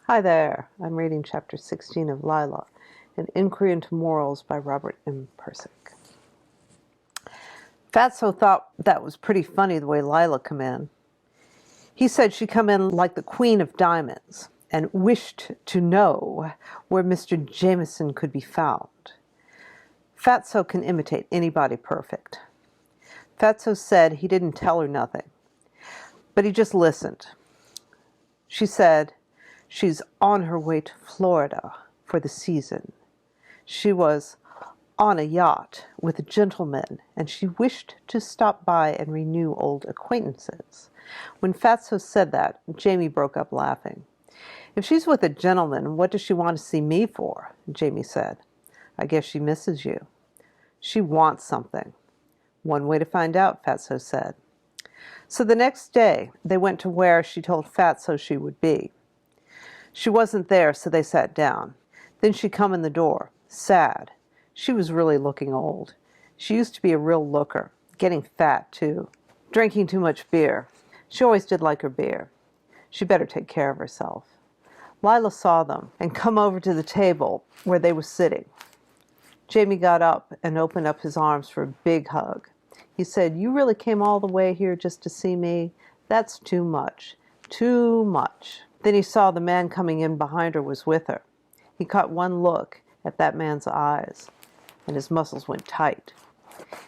Hi there. I'm reading chapter 16 of Lila, An Inquiry into Morals by Robert M. Pirsig. Fatso thought that was pretty funny the way Lila come in. He said she'd come in like the Queen of Diamonds and wished to know where Mr. Jameson could be found. Fatso can imitate anybody perfect. Fatso said he didn't tell her nothing, but he just listened. She said she's on her way to Florida for the season. She was on a yacht with a gentleman, and she wished to stop by and renew old acquaintances. When Fatso said that, Jamie broke up laughing. If she's with a gentleman, what does she want to see me for? Jamie said. I guess she misses you. She wants something. One way to find out, Fatso said. So the next day, they went to where she told Fatso she would be. She wasn't there, so they sat down. Then she come in the door, sad. She was really looking old. She used to be a real looker, getting fat, too, drinking too much beer. She always did like her beer. She better take care of herself. Lila saw them and come over to the table where they were sitting. Jamie got up and opened up his arms for a big hug. He said, "You really came all the way here just to see me? That's too much. Too much." Then he saw the man coming in behind her was with her. He caught one look at that man's eyes, and his muscles went tight.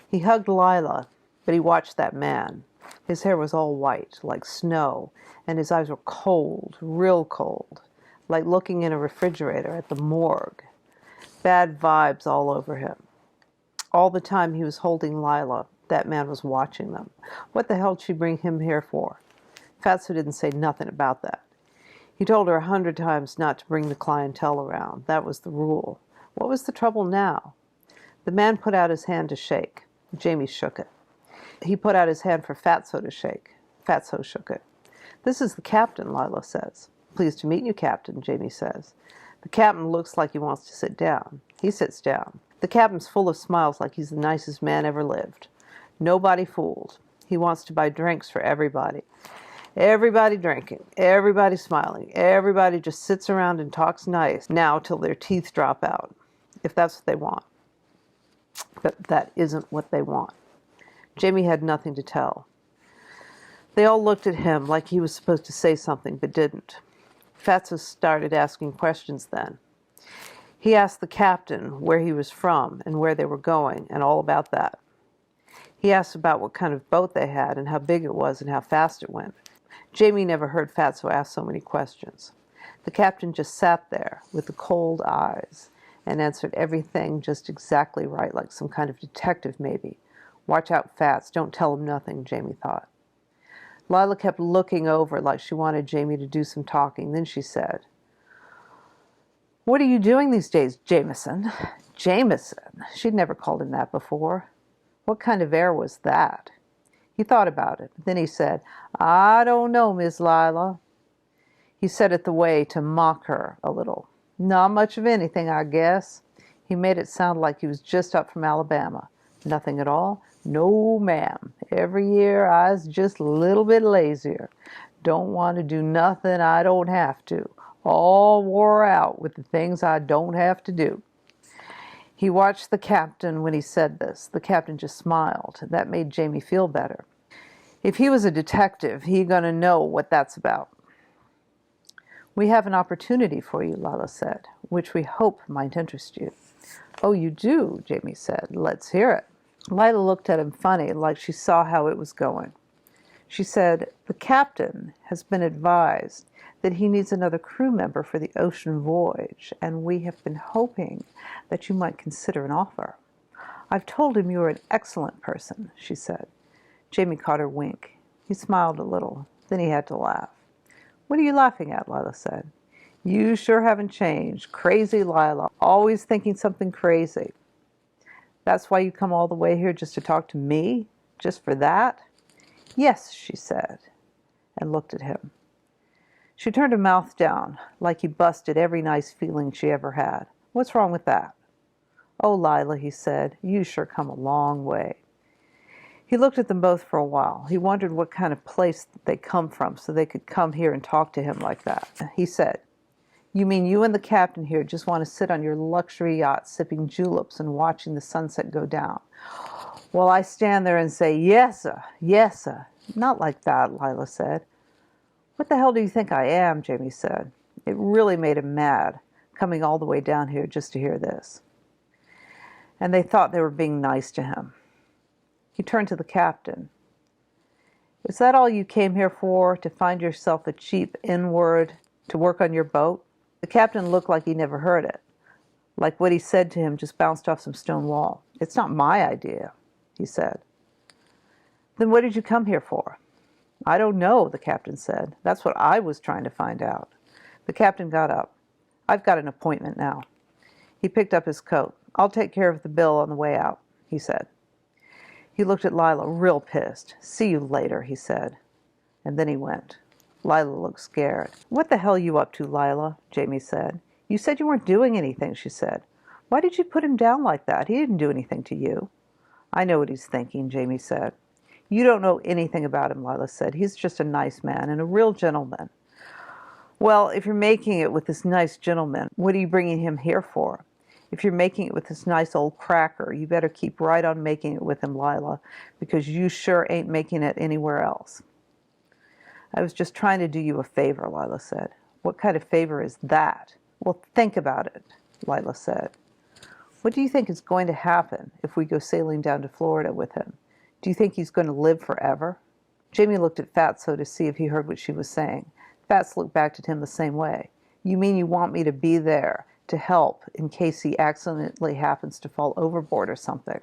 He hugged Lila, but he watched that man. His hair was all white, like snow, and his eyes were cold, real cold, like looking in a refrigerator at the morgue. Bad vibes all over him. All the time he was holding Lila, that man was watching them. What the hell did she bring him here for? Fatso didn't say nothing about that. He told her 100 times not to bring the clientele around. That was the rule. What was the trouble now? The man put out his hand to shake. Jamie shook it. He put out his hand for Fatso to shake. Fatso shook it. "This is the captain," Lila says. "Pleased to meet you, Captain," Jamie says. The captain looks like he wants to sit down. He sits down. The captain's full of smiles like he's the nicest man ever lived. Nobody fooled. He wants to buy drinks for everybody. Everybody drinking, everybody smiling, everybody just sits around and talks nice now till their teeth drop out, if that's what they want. But that isn't what they want. Jamie had nothing to tell. They all looked at him like he was supposed to say something but didn't. Fatso started asking questions then. He asked the captain where he was from and where they were going and all about that. He asked about what kind of boat they had and how big it was and how fast it went. Jamie never heard Fatso ask so many questions. The captain just sat there with the cold eyes and answered everything just exactly right, like some kind of detective maybe. Watch out, Fats, don't tell him nothing, Jamie thought. Lila kept looking over like she wanted Jamie to do some talking. Then she said, "What are you doing these days, Jameson?" Jameson? She'd never called him that before. What kind of air was that? He thought about it. Then he said, "I don't know, Miss Lila." He said it the way to mock her a little. "Not much of anything, I guess." He made it sound like he was just up from Alabama. "Nothing at all?" "No, ma'am. Every year I's just a little bit lazier. Don't want to do nothing I don't have to. All wore out with the things I don't have to do." He watched the captain when he said this. The captain just smiled. That made Jamie feel better. If he was a detective, he gonna know what that's about. "We have an opportunity for you," Lila said, "which we hope might interest you." "Oh, you do?" Jamie said. "Let's hear it." Lila looked at him funny, like she saw how it was going. She said, "The captain has been advised that he needs another crew member for the ocean voyage, and we have been hoping that you might consider an offer. I've told him you are an excellent person," she said. Jamie caught her wink. He smiled a little. Then he had to laugh. "What are you laughing at?" Lila said. "You sure haven't changed. Crazy Lila, always thinking something crazy. That's why you come all the way here just to talk to me? Just for that?" "Yes," she said, and looked at him. She turned her mouth down, like he busted every nice feeling she ever had. "What's wrong with that?" "Oh, Lila," he said, "you sure come a long way." He looked at them both for a while. He wondered what kind of place they come from so they could come here and talk to him like that. He said, You mean you and the captain here just want to sit on your luxury yacht sipping juleps and watching the sunset go down? While I stand there and say, yes, sir, yes, sir. Not like that, Lila said. What the hell do you think I am? Jamie said. It really made him mad, coming all the way down here just to hear this. And they thought they were being nice to him. He turned to the captain. Is that all you came here for, to find yourself a cheap N-word to work on your boat? The captain looked like he never heard it, like what he said to him just bounced off some stone wall. It's not my idea, he said. Then what did you come here for? I don't know, the captain said. That's what I was trying to find out. The captain got up. I've got an appointment now. He picked up his coat. I'll take care of the bill on the way out, he said. He looked at Lila, real pissed. See you later, he said. And then he went. Lila looked scared. What the hell are you up to, Lila? Jamie said. You said you weren't doing anything, she said. Why did you put him down like that? He didn't do anything to you. I know what he's thinking, Jamie said. You don't know anything about him, Lila said. He's just a nice man and a real gentleman. Well, if you're making it with this nice gentleman, what are you bringing him here for? If you're making it with this nice old cracker, you better keep right on making it with him, Lila, because you sure ain't making it anywhere else. I was just trying to do you a favor, Lila said. What kind of favor is that? Well, think about it, Lila said. What do you think is going to happen if we go sailing down to Florida with him? Do you think he's going to live forever? Jamie looked at Fatso to see if he heard what she was saying. Fats looked back at him the same way. You mean you want me to be there to help in case he accidentally happens to fall overboard or something?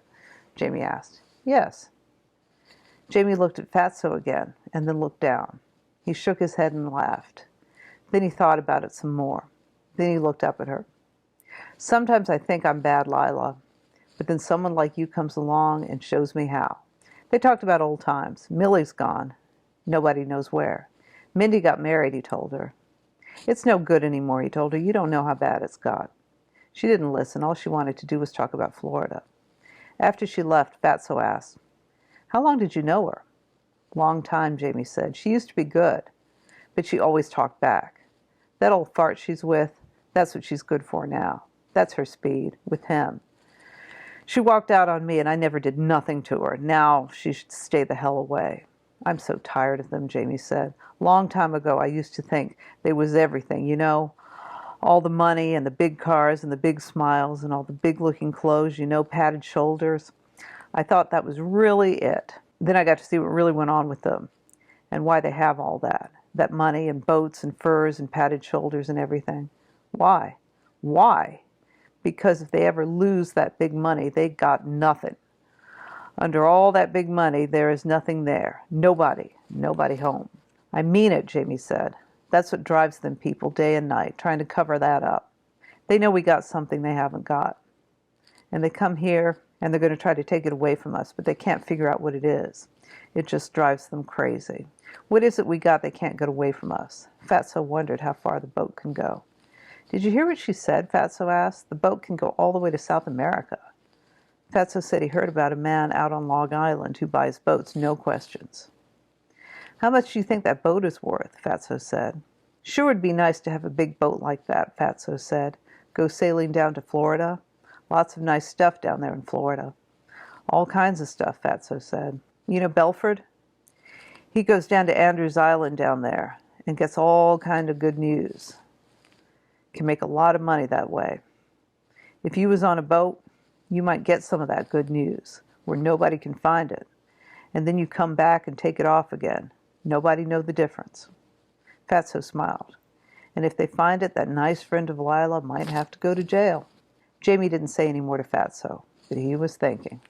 Jamie asked. Yes. Jamie looked at Fatso again and then looked down. He shook his head and laughed. Then he thought about it some more. Then he looked up at her. Sometimes I think I'm bad, Lila, but then someone like you comes along and shows me how. They talked about old times. Millie's gone. Nobody knows where. Mindy got married, he told her. It's no good anymore, he told her. You don't know how bad it's got. She didn't listen. All she wanted to do was talk about Florida. After she left, Fatso asked, How long did you know her? Long time, Jamie said. She used to be good, but she always talked back. That old fart she's with, that's what she's good for now. That's her speed, with him. She walked out on me and I never did nothing to her. Now she should stay the hell away. I'm so tired of them, Jamie said. Long time ago I used to think they was everything, you know. All the money and the big cars and the big smiles and all the big-looking clothes, you know, padded shoulders. I thought that was really it. Then I got to see what really went on with them and why they have all that. That money and boats and furs and padded shoulders and everything. Why? Why? Because if they ever lose that big money, they got nothing. Under all that big money, there is nothing there. Nobody home. I mean it, Jamie said. That's what drives them people day and night, trying to cover that up. They know we got something they haven't got. And they come here, and they're going to try to take it away from us, but they can't figure out what it is. It just drives them crazy. What is it we got they can't get away from us? Fatso wondered how far the boat can go. Did you hear what she said? Fatso asked. The boat can go all the way to South America. Fatso said he heard about a man out on Long Island who buys boats, no questions. How much do you think that boat is worth? Fatso said. Sure would be nice to have a big boat like that, Fatso said. Go sailing down to Florida. Lots of nice stuff down there in Florida. All kinds of stuff, Fatso said. You know Belford? He goes down to Andrews Island down there and gets all kind of good news. Can make a lot of money that way. If you was on a boat, you might get some of that good news where nobody can find it. And then you come back and take it off again. Nobody know the difference. Fatso smiled. And if they find it, that nice friend of Lila might have to go to jail. Jamie didn't say any more to Fatso, but he was thinking.